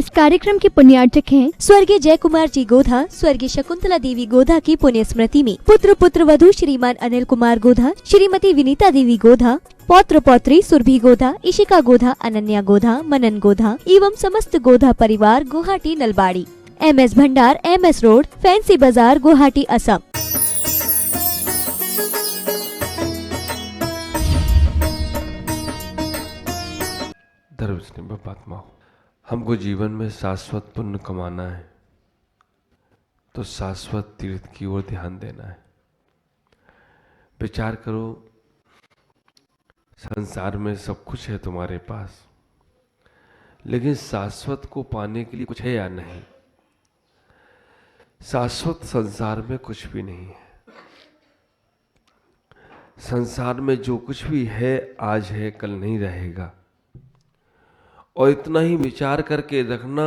इस कार्यक्रम के पुण्यार्चक हैं स्वर्गीय जय कुमार जी गोधा, स्वर्गीय शकुंतला देवी गोधा की पुण्य स्मृति में पुत्र वधू श्रीमान अनिल कुमार गोधा, श्रीमती विनीता देवी गोधा, पौत्र पौत्री सुरभि गोधा, इशिका गोधा, अनन्या गोधा, मनन गोधा एवं समस्त गोधा परिवार गुवाहाटी नलबाड़ी, MS भंडार, MS रोड, फैंसी बाजार, गुवाहाटी, असम। धर्मस्नेह हमको जीवन में शाश्वत पुण्य कमाना है तो शाश्वत तीर्थ की ओर ध्यान देना है। विचार करो, संसार में सब कुछ है तुम्हारे पास, लेकिन शाश्वत को पाने के लिए कुछ है या नहीं? शाश्वत संसार में कुछ भी नहीं है। संसार में जो कुछ भी है आज है, कल नहीं रहेगा। और इतना ही विचार करके रखना,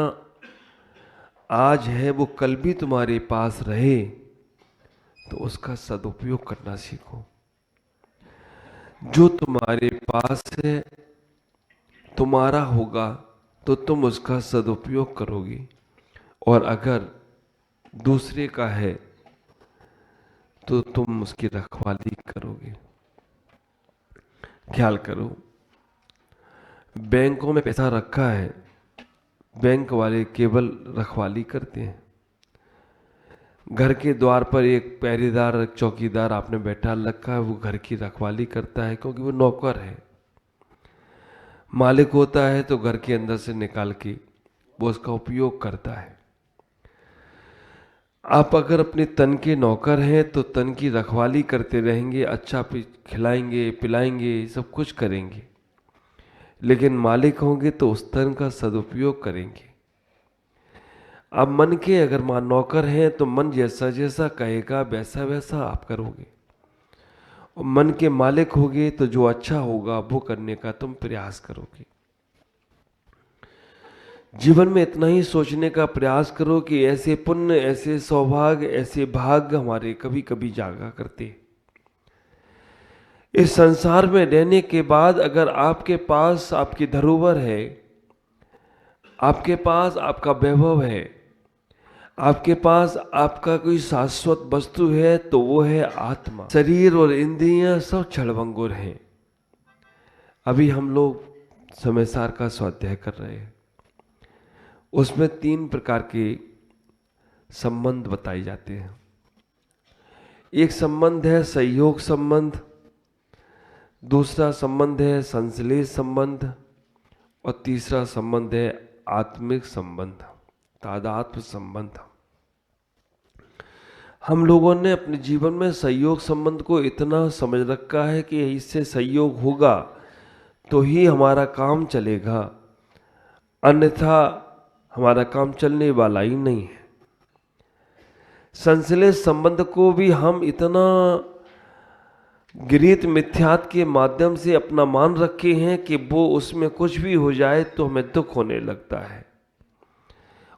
आज है वो कल भी तुम्हारे पास रहे तो उसका सदुपयोग करना सीखो। जो तुम्हारे पास है तुम्हारा होगा तो तुम उसका सदुपयोग करोगे, और अगर दूसरे का है तो तुम उसकी रखवाली करोगे। ख्याल करो, बैंकों में पैसा रखा है, बैंक वाले केवल रखवाली करते हैं। घर के द्वार पर एक पहरेदार, एक चौकीदार आपने बैठा रखा है, वो घर की रखवाली करता है क्योंकि वो नौकर है। मालिक होता है तो घर के अंदर से निकाल के वो उसका उपयोग करता है। आप अगर अपने तन के नौकर हैं तो तन की रखवाली करते रहेंगे, अच्छा खिलाएंगे, पिलाएंगे, सब कुछ करेंगे, लेकिन मालिक होंगे तो उस तन का सदुपयोग करेंगे। अब मन के अगर नौकर हैं तो मन जैसा जैसा कहेगा वैसा वैसा आप करोगे, और मन के मालिक होगे तो जो अच्छा होगा वो करने का तुम प्रयास करोगे। जीवन में इतना ही सोचने का प्रयास करो कि ऐसे पुण्य, ऐसे सौभाग्य, ऐसे भाग्य हमारे कभी कभी जागा करते। इस संसार में रहने के बाद अगर आपके पास आपकी धरोहर है, आपके पास आपका वैभव है, आपके पास आपका कोई शाश्वत वस्तु है तो वो है आत्मा। शरीर और इंद्रियां सब क्षणभंगुर हैं। अभी हम लोग समयसार का स्वाध्याय कर रहे हैं, उसमें 3 प्रकार के संबंध बताए जाते हैं। एक संबंध है सहयोग संबंध, दूसरा संबंध है संश्लेष संबंध, और तीसरा संबंध है आत्मिक संबंध, तादात्म्य संबंध। हम लोगों ने अपने जीवन में सहयोग संबंध को इतना समझ रखा है कि इससे सहयोग होगा तो ही हमारा काम चलेगा, अन्यथा हमारा काम चलने वाला ही नहीं है। संश्लेष संबंध को भी हम इतना गृहीत मिथ्यात्व के माध्यम से अपना मान रखे हैं कि वो उसमें कुछ भी हो जाए तो हमें दुख होने लगता है।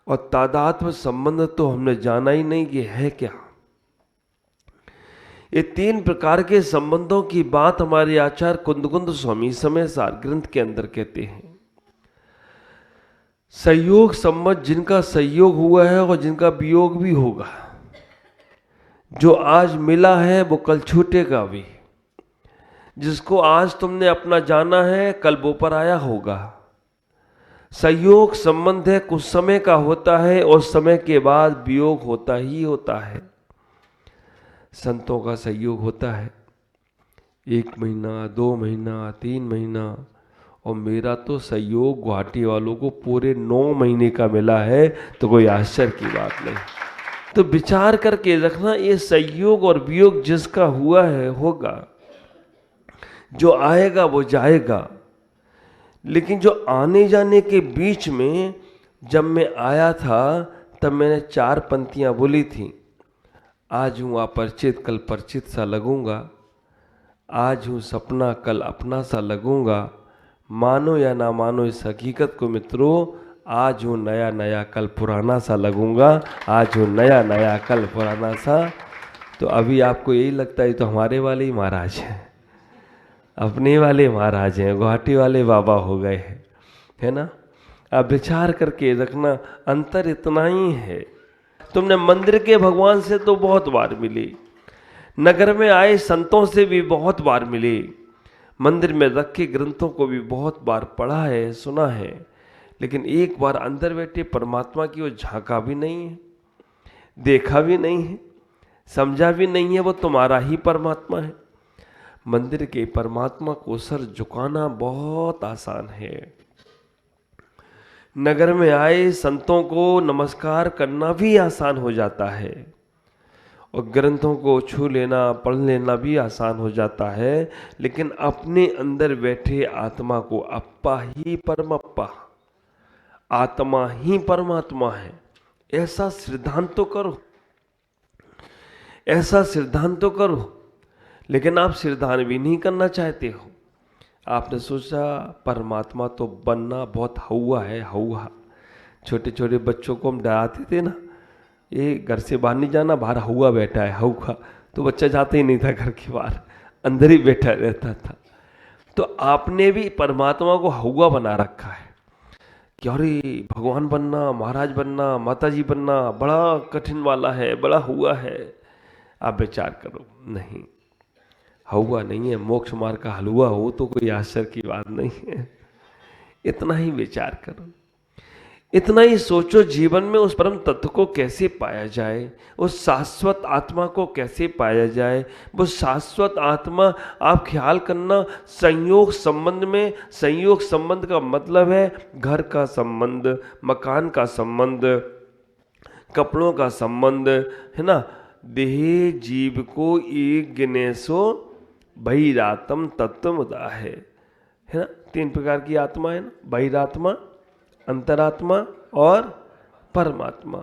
और तादात्म्य संबंध तो हमने जाना ही नहीं कि है क्या। ये 3 प्रकार के संबंधों की बात हमारे आचार्य कुंदकुंद स्वामी समयसार ग्रंथ के अंदर कहते हैं। संयोग संबंध, जिनका संयोग हुआ है और जिनका वियोग भी होगा। जो आज मिला है वो कल छूटेगा भी। जिसको आज तुमने अपना जाना है कल वो पराया होगा। संयोग संबंध है, कुछ समय का होता है और समय के बाद वियोग होता ही होता है। संतों का संयोग होता है 1 महीना, 2 महीना, 3 महीना, और मेरा तो संयोग गुवाहाटी वालों को पूरे 9 महीने का मिला है, तो कोई आश्चर्य की बात नहीं। तो विचार करके रखना, ये संयोग और वियोग जिसका हुआ है होगा, जो आएगा वो जाएगा। लेकिन जो आने जाने के बीच में जब मैं आया था तब मैंने 4 पंक्तियां बोली थी। आज हूँ अपरिचित कल परिचित सा लगूंगा, आज हूँ सपना कल अपना सा लगूंगा। मानो या ना मानो इस हकीकत को मित्रों, आज हूँ नया नया कल पुराना सा लगूंगा, आज हूँ नया नया कल पुराना सा। तो अभी आपको यही लगता है तो हमारे वाले ही महाराज हैं, अपने वाले महाराज हैं, गुवाहाटी वाले बाबा हो गए हैं, है ना। आप विचार करके रखना, अंतर इतना ही है। तुमने मंदिर के भगवान से तो बहुत बार मिले, नगर में आए संतों से भी बहुत बार मिले, मंदिर में रखे ग्रंथों को भी बहुत बार पढ़ा है, सुना है, लेकिन एक बार अंदर बैठे परमात्मा की ओर झांका भी नहीं है, देखा भी नहीं है, समझा भी नहीं है वो तुम्हारा ही परमात्मा है। मंदिर के परमात्मा को सर झुकाना बहुत आसान है, नगर में आए संतों को नमस्कार करना भी आसान हो जाता है, और ग्रंथों को छू लेना, पढ़ लेना भी आसान हो जाता है, लेकिन अपने अंदर बैठे आत्मा को अप्पा ही परमप्पा, आत्मा ही परमात्मा है, ऐसा सिद्धांत तो करो, ऐसा सिद्धांत तो करो। लेकिन आप सिद्धांत भी नहीं करना चाहते हो। आपने सोचा परमात्मा तो बनना बहुत हौवा है, हौवा। छोटे छोटे बच्चों को हम डराते थे ना, ये घर से बाहर नहीं जाना, बाहर हौवा बैठा है, हौवा। तो बच्चा जाता ही नहीं था घर के बाहर, अंदर ही बैठा रहता था। तो आपने भी परमात्मा को हौवा बना रखा है कि अरे भगवान बनना, महाराज बनना, माता जी बनना बड़ा कठिन वाला है, बड़ा हुआ है। आप विचार करो, नहीं, हौवा नहीं है, मोक्ष मार्ग का हलवा हो तो कोई आश्चर्य की बात नहीं है। इतना ही विचार करो, इतना ही सोचो, जीवन में उस परम तत्व को कैसे पाया जाए, उस शाश्वत आत्मा को कैसे पाया जाए। वो शाश्वत आत्मा आप ख्याल करना, संयोग संबंध में, संयोग संबंध का मतलब है घर का संबंध, मकान का संबंध, कपड़ों का संबंध, है ना। देह जीव को एक गिनेसो बहिरात्म तत्व मुदा है ना। 3 प्रकार की आत्मा है ना, बहिरात्मा, अंतरात्मा और परमात्मा।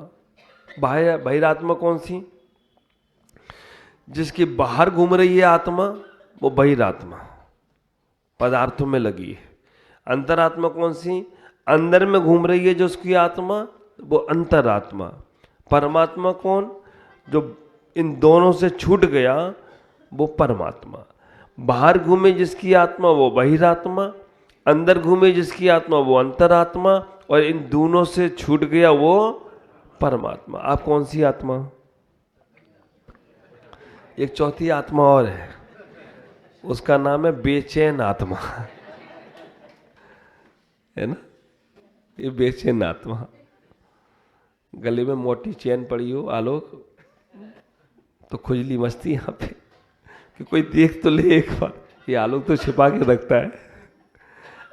बहिरात्मा कौन सी? जिसकी बाहर घूम रही है आत्मा, वो बहिरात्मा, पदार्थों में लगी है। अंतरात्मा कौन सी? अंदर में घूम रही है जो उसकी आत्मा, वो अंतरात्मा। परमात्मा कौन? जो इन दोनों से छूट गया, वो परमात्मा। बाहर घूमे जिसकी आत्मा वो बहिरात्मा, अंदर घूमे जिसकी आत्मा वो अंतरात्मा, और इन दोनों से छूट गया वो परमात्मा। आप कौन सी आत्मा? एक चौथी आत्मा और है, उसका नाम है बेचैन आत्मा, है ना। ये बेचैन आत्मा, गले में मोटी चैन पड़ी हो आलोक, तो खुजली मस्ती यहाँ पे कि कोई देख तो ले एक बार, ये आलोक तो छिपा के रखता है।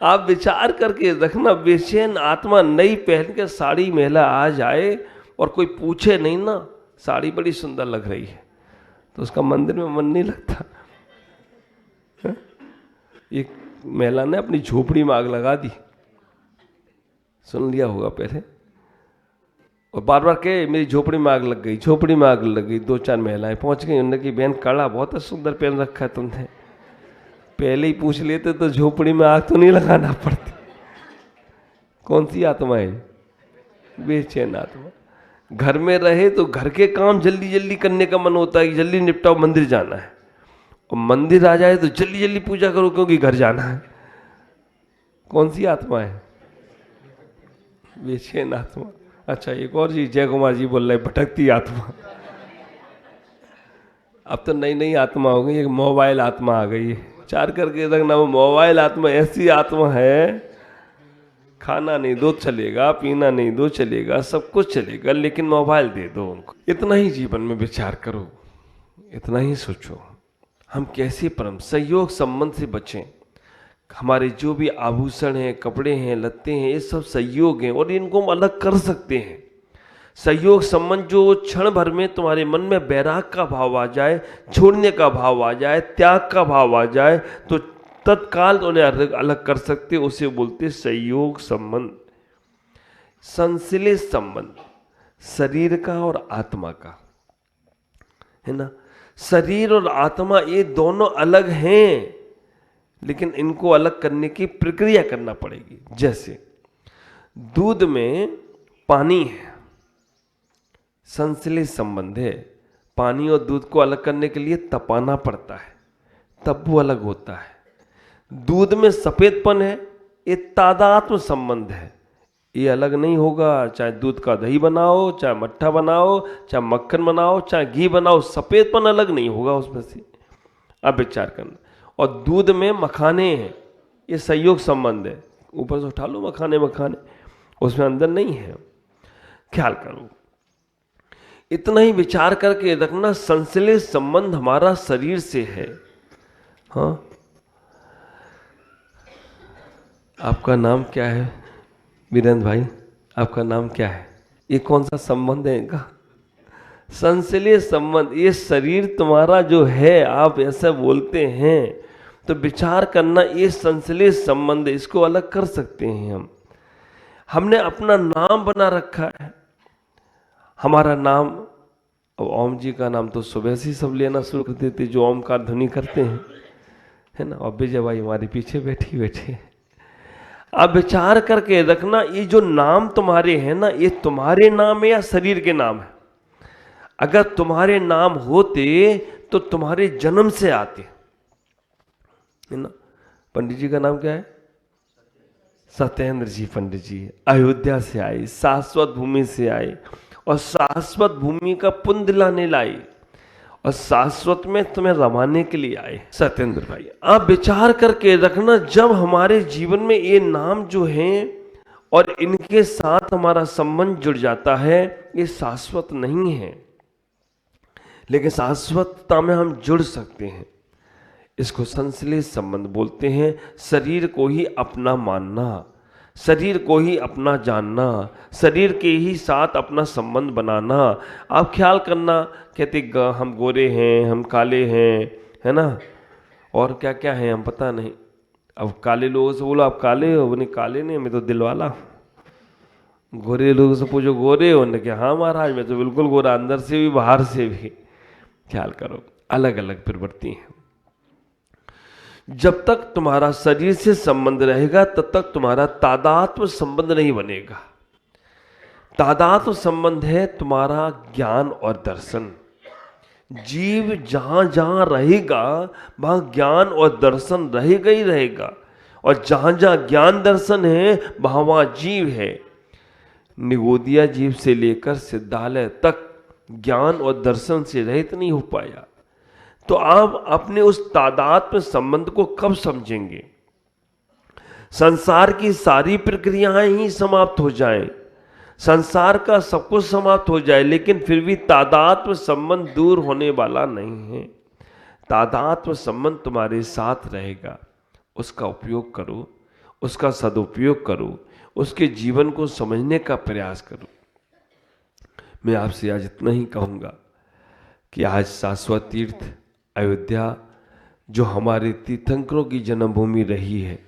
आप विचार करके रखना, बेचैन आत्मा नई पहन के साड़ी महिला आ जाए और कोई पूछे नहीं ना, साड़ी बड़ी सुंदर लग रही है, तो उसका मंदिर में मन नहीं लगता। एक महिला ने अपनी झोपड़ी में आग लगा दी, सुन लिया होगा पहले, और बार बार कहे मेरी झोपड़ी में आग लग गई, झोपड़ी में आग लग गई। 2-4 महिलाएं पहुंच गई, उन्होंने की बहन कड़ा बहुत सुंदर पहन रखा है तुमने, पहले ही पूछ लेते तो झोपड़ी में आग तो नहीं लगाना पड़ती। कौन सी आत्मा है? बेचैन आत्मा। घर में रहे तो घर के काम जल्दी जल्दी करने का मन होता है, जल्दी निपटाओ, मंदिर जाना है, और मंदिर आ जाए तो जल्दी जल्दी पूजा करो क्योंकि घर जाना है। कौन सी आत्मा है? बेचैन आत्मा। अच्छा, एक और जी, जय कुमार जी बोल रहे भटकती आत्मा। अब तो नई नई आत्मा हो गई, एक मोबाइल आत्मा आ गई है। चार करके रखना, वो मोबाइल आत्मा ऐसी आत्मा है, खाना नहीं दो चलेगा, पीना नहीं दो चलेगा, सब कुछ चलेगा, लेकिन मोबाइल दे दो उनको। इतना ही जीवन में विचार करो, इतना ही सोचो, हम कैसे परम संयोग संबंध से बचें। हमारे जो भी आभूषण हैं, कपड़े हैं, लत्ते हैं, ये सब संयोग हैं, और इनको हम अलग कर सकते हैं। संयोग संबंध जो क्षण भर में तुम्हारे मन में वैराग का भाव आ जाए, छोड़ने का भाव आ जाए, त्याग का भाव आ जाए, तो तत्काल उन्हें अलग कर सकते, उसे बोलते संयोग संबंध। संश्लेष संबंध शरीर का और आत्मा का, है ना। शरीर और आत्मा ये दोनों अलग हैं, लेकिन इनको अलग करने की प्रक्रिया करना पड़ेगी। जैसे दूध में पानी है, संश्लेष संबंध है, पानी और दूध को अलग करने के लिए तपाना पड़ता है, तब वो अलग होता है। दूध में सफेदपन है, ये तादात्म्य संबंध है, ये अलग नहीं होगा। चाहे दूध का दही बनाओ, चाहे मट्ठा बनाओ, चाहे मक्खन बनाओ, चाहे घी बनाओ, सफेदपन अलग नहीं होगा उसमें से। अब विचार करना। और दूध में मखाने हैं, ये संयोग संबंध है, ऊपर से उठा लो मखाने मखाने, उसमें अंदर नहीं है। ख्याल करो, इतना ही विचार करके रखना। संश्लेष संबंध हमारा शरीर से है। हाँ, आपका नाम क्या है वीरेंद्र भाई? आपका नाम क्या है? ये कौन सा संबंध है इनका? संश्लेष संबंध। ये शरीर तुम्हारा जो है, आप ऐसा बोलते हैं तो विचार करना, ये संश्लेष संबंध, इसको अलग कर सकते हैं हम। हमने अपना नाम बना रखा है। हमारा नाम, अब ओम जी का नाम तो सुबह से ही सब लेना शुरू कर देते जो ओमकार ध्वनि करते हैं, है ना। और विजय भाई हमारे पीछे बैठे। अब विचार करके रखना, ये जो नाम तुम्हारे हैं ना, ये तुम्हारे नाम है या शरीर के नाम है? अगर तुम्हारे नाम होते तो तुम्हारे जन्म से आते, है ना। पंडित जी का नाम क्या है? सत्येंद्र जी पंडित जी। अयोध्या से आए, शाश्वत भूमि से आए, और शाश्वत भूमि का पुण्य दिलाने लाए, और शाश्वत में तुम्हें रमाने के लिए आए सत्येंद्र भाई। आप विचार करके रखना, जब हमारे जीवन में ये नाम जो हैं और इनके साथ हमारा संबंध जुड़ जाता है, ये शाश्वत नहीं है, लेकिन शाश्वतता में हम जुड़ सकते हैं। इसको संश्लेष संबंध बोलते हैं। शरीर को ही अपना मानना, शरीर को ही अपना जानना, शरीर के ही साथ अपना संबंध बनाना। आप ख्याल करना, कहते हम गोरे हैं, हम काले हैं, है ना, और क्या क्या हैं हम पता नहीं। अब काले लोगों से बोलो आप काले हो, बोले काले नहीं, मैं तो दिलवाला हूँ। गोरे लोगों से पूछो गोरे हो, उन्होंने कहा हाँ महाराज मैं तो बिल्कुल गोरा, अंदर से भी बाहर से भी। ख्याल करो, अलग अलग प्रवृत्ति है। जब तक तुम्हारा शरीर से संबंध रहेगा तब तक तुम्हारा तादात्म्य संबंध नहीं बनेगा। तादात्म्य संबंध है तुम्हारा ज्ञान और दर्शन। जीव जहां जहां रहेगा वहां ज्ञान और दर्शन रहेगा ही रहेगा, और जहां जहां ज्ञान दर्शन है वहां वहां जीव है। निगोदिया जीव से लेकर सिद्धालय तक ज्ञान और दर्शन से रहित नहीं हो पाया। तो आप अपने उस तादात्म्य संबंध को कब समझेंगे? संसार की सारी प्रक्रियाएं ही समाप्त हो जाएं, संसार का सब कुछ समाप्त हो जाए, लेकिन फिर भी तादात्म्य संबंध दूर होने वाला नहीं है। तादात्म्य संबंध तुम्हारे साथ रहेगा। उसका उपयोग करो, उसका सदुपयोग करो, उसके जीवन को समझने का प्रयास करो। मैं आपसे आज इतना ही कहूँगा कि आज शाश्वत तीर्थ अयोध्या जो हमारे तीर्थंकरों की जन्मभूमि रही है,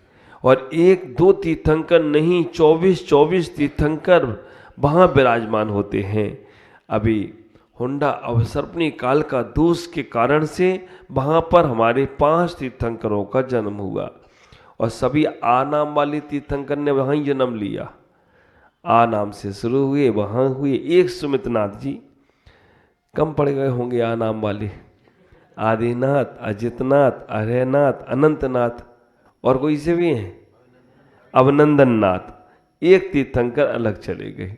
और एक दो तीर्थंकर नहीं 24 तीर्थंकर वहाँ विराजमान होते हैं। अभी हुंडा अवसर्पणी काल का दोष के कारण से वहाँ पर हमारे 5 तीर्थंकरों का जन्म हुआ, और सभी आ नाम वाले तीर्थंकर ने वहाँ ही जन्म लिया। आ नाम से शुरू हुए, वहाँ हुए। एक सुमितनाथ जी, कम पड़ गए होंगे आ नाम वाले। आदिनाथ, अजितनाथ, अरहनाथ, अनंतनाथ, और कोई से भी हैं, अवनंदन नाथ। एक तीर्थंकर अलग चले गए।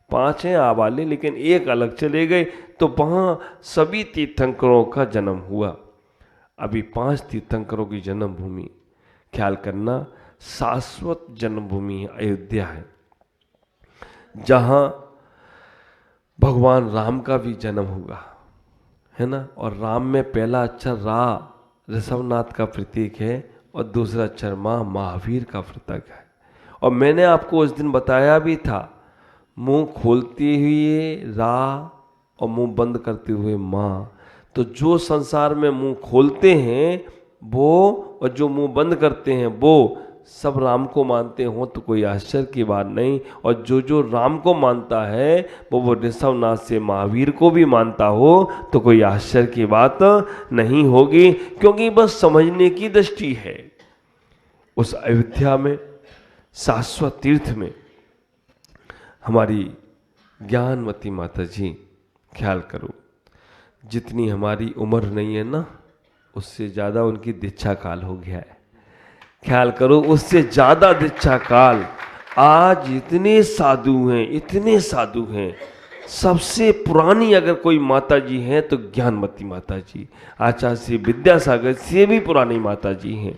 5 हैं आ वाले, लेकिन एक अलग चले गए, तो वहाँ सभी तीर्थंकरों का जन्म हुआ। अभी 5 तीर्थंकरों की जन्मभूमि, ख्याल करना, शाश्वत जन्मभूमि अयोध्या है, जहाँ भगवान राम का भी जन्म हुआ, है ना। और राम में पहला अक्षर रा ऋषभनाथ का प्रतीक है, और दूसरा अक्षर माँ महावीर का प्रतीक है। और मैंने आपको उस दिन बताया भी था, मुंह खोलते हुए रा और मुंह बंद करते हुए माँ। तो जो संसार में मुंह खोलते हैं वो, और जो मुंह बंद करते हैं वो, सब राम को मानते हो तो कोई आश्चर्य की बात नहीं। और जो जो राम को मानता है वो ऋषभनाथ से महावीर को भी मानता हो तो कोई आश्चर्य की बात नहीं होगी, क्योंकि बस समझने की दृष्टि है। उस अयोध्या में, शाश्वत तीर्थ में हमारी ज्ञानवती माता जी, ख्याल करो, जितनी हमारी उम्र नहीं है ना, उससे ज़्यादा उनकी दीक्षा काल हो गया है। ख्याल करो, उससे ज़्यादा दीक्षा काल आज इतने साधु हैं। सबसे पुरानी अगर कोई माता जी हैं तो ज्ञानमती माता जी, आचार्य श्री विद्यासागर से भी पुरानी माता जी हैं।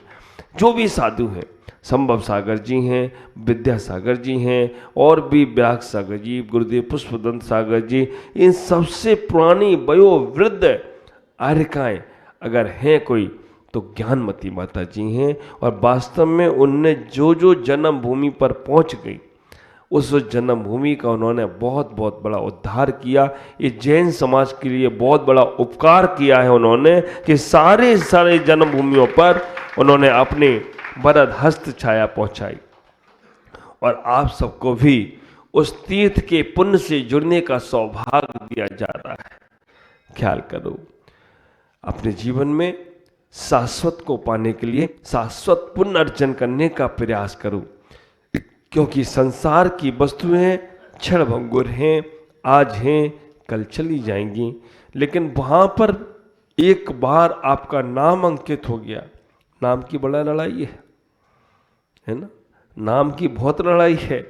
जो भी साधु हैं, संभव सागर जी हैं, विद्यासागर जी हैं, और भी व्यास सागर जी, गुरुदेव पुष्पदंत सागर जी, इन सबसे पुरानी वयोवृद्ध आर्यकाएँ अगर हैं कोई तो ज्ञानमती माता जी हैं। और वास्तव में उनने जो जो जन्मभूमि पर पहुंच गई, उस जन्मभूमि का उन्होंने बहुत बहुत बड़ा उद्धार किया। ये जैन समाज के लिए बहुत बड़ा उपकार किया है उन्होंने, कि सारे जन्मभूमियों पर उन्होंने अपने वरद हस्त छाया पहुंचाई। और आप सबको भी उस तीर्थ के पुण्य से जुड़ने का सौभाग्य दिया जा रहा है। ख्याल करो, अपने जीवन में शाश्वत को पाने के लिए शाश्वत पुण्य अर्जन करने का प्रयास करो, क्योंकि संसार की वस्तुएं क्षणभंगुर हैं, आज हैं कल चली जाएंगी। लेकिन वहां पर एक बार आपका नाम अंकित हो गया, नाम की बड़ा लड़ाई है ना, नाम की बहुत लड़ाई है,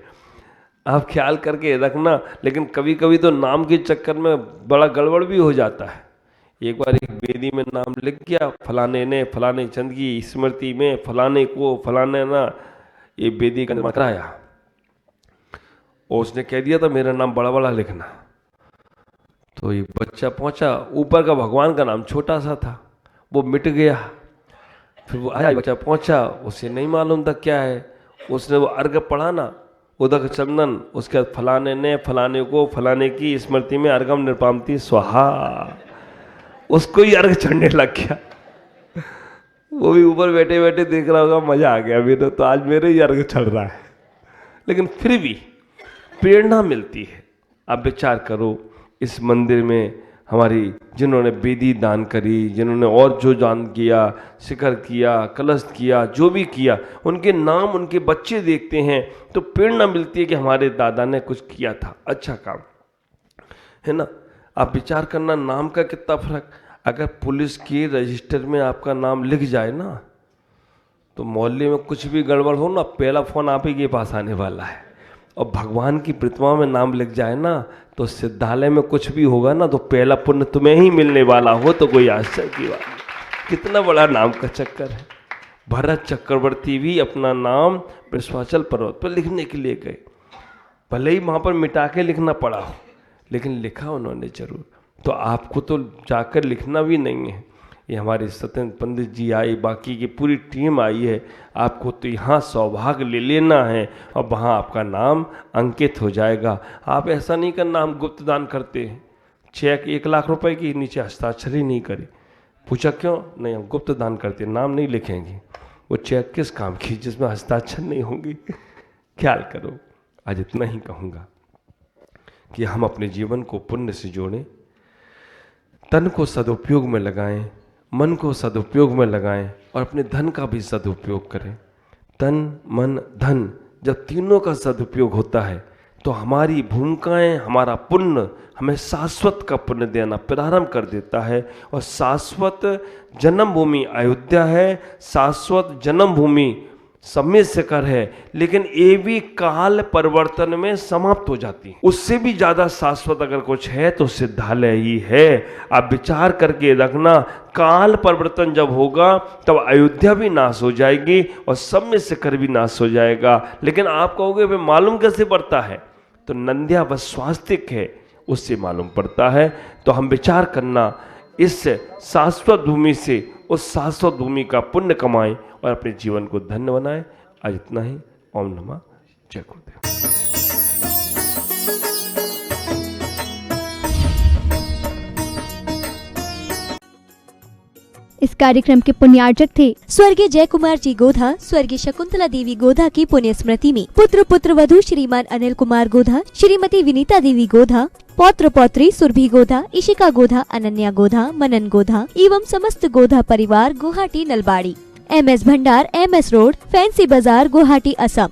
आप ख्याल करके रखना। लेकिन कभी कभी तो नाम के चक्कर में बड़ा गड़बड़ भी हो जाता है। एक बार एक वेदी में नाम लिख गया, फलाने ने फलाने चंद की स्मृति में फलाने को फलाने ना ये वेदी का निर्माण कराया, और उसने कह दिया था मेरा नाम बड़ा बड़ा लिखना। तो ये बच्चा पहुंचा, ऊपर का भगवान का नाम छोटा सा था, वो मिट गया। फिर वो आया, बच्चा पहुंचा, उसे नहीं मालूम था क्या है, उसने वो अर्घ पढ़ा ना, उदक चंदन, उसके बाद फलाने ने फलाने को फलाने की स्मृति में अर्घम निर्पामती स्वाहा, उसको ही अर्घ चढ़ने लग गया। वो भी ऊपर बैठे बैठे देख रहा होगा, मजा आ गया मेरे तो, आज मेरे ही अर्घ चढ़ रहा है। लेकिन फिर भी प्रेरणा मिलती है। आप विचार करो, इस मंदिर में हमारी जिन्होंने वेदी दान करी, जिन्होंने और जो दान किया, शिखर किया, कलश किया, जो भी किया, उनके नाम उनके बच्चे देखते हैं तो प्रेरणा मिलती है कि हमारे दादा ने कुछ किया था, अच्छा काम है ना। आप विचार करना, नाम का कितना फर्क। अगर पुलिस के रजिस्टर में आपका नाम लिख जाए ना, तो मोहल्ले में कुछ भी गड़बड़ हो ना, पहला फोन आप ही के पास आने वाला है। और भगवान की प्रतिमा में नाम लिख जाए ना, तो सिद्धालय में कुछ भी होगा ना, तो पहला पुण्य तुम्हें ही मिलने वाला हो, तो कोई आश्चर्य की बात नहीं। कितना बड़ा नाम का चक्कर है। भरत चक्रवर्ती भी अपना नाम विश्वाचल पर्वत पर लिखने के लिए गए, भले ही वहाँ पर मिटा के लिखना पड़ा हो, लेकिन लिखा उन्होंने जरूर। तो आपको तो जाकर लिखना भी नहीं है। ये हमारे सत्येंद्र पंडित जी आए, बाकी की पूरी टीम आई है, आपको तो यहाँ सौभाग्य ले लेना है और वहाँ आपका नाम अंकित हो जाएगा। आप ऐसा नहीं करना, हम गुप्त दान करते हैं, चेक 1 लाख रुपए की, नीचे हस्ताक्षर ही नहीं करे। पूछा क्यों? नहीं, हम गुप्त दान करते, नाम नहीं लिखेंगे। वो चेक किस काम की जिसमें हस्ताक्षर नहीं होंगे। ख्याल करो। आज इतना ही कहूँगा कि हम अपने जीवन को पुण्य से जोड़ें, तन को सदुपयोग में लगाएं, मन को सदुपयोग में लगाएं और अपने धन का भी सदुपयोग करें। तन मन धन जब तीनों का सदुपयोग होता है तो हमारी भूमिकाएं, हमारा पुण्य हमें शाश्वत का पुण्य देना प्रारंभ कर देता है। और शाश्वत जन्मभूमि अयोध्या है, शाश्वत जन्मभूमि समय शिखर है, लेकिन ये भी काल परिवर्तन में समाप्त हो जाती है। उससे भी ज्यादा शाश्वत अगर कुछ है तो सिद्धालय ही है। आप विचार करके रखना, काल परिवर्तन जब होगा तब अयोध्या भी नाश हो जाएगी और समय शिखर भी नाश हो जाएगा। लेकिन आप कहोगे वे मालूम कैसे पड़ता है? तो नंदिया व स्वास्तिक है, उससे मालूम पड़ता है। तो हम विचार करना, इस शाश्वत भूमि से उस शाश्वत भूमि का पुण्य कमाएं और अपने जीवन को धन्य बनाएं। आज इतना ही। ओम नमः जय गुरुदेव। इस कार्यक्रम के पुण्यार्जक थे स्वर्गीय जय कुमार जी गोधा, स्वर्गीय शकुंतला देवी गोधा की पुण्य स्मृति में पुत्र वधू श्रीमान अनिल कुमार गोधा, श्रीमती विनीता देवी गोधा, पौत्र पौत्री सुरभि गोधा, इशिका गोधा, अनन्या गोधा, मनन गोधा एवं समस्त गोधा परिवार, गुवाहाटी नलबाड़ी, MS भंडार, MS रोड, फैंसी बाजार, गुवाहाटी, असम।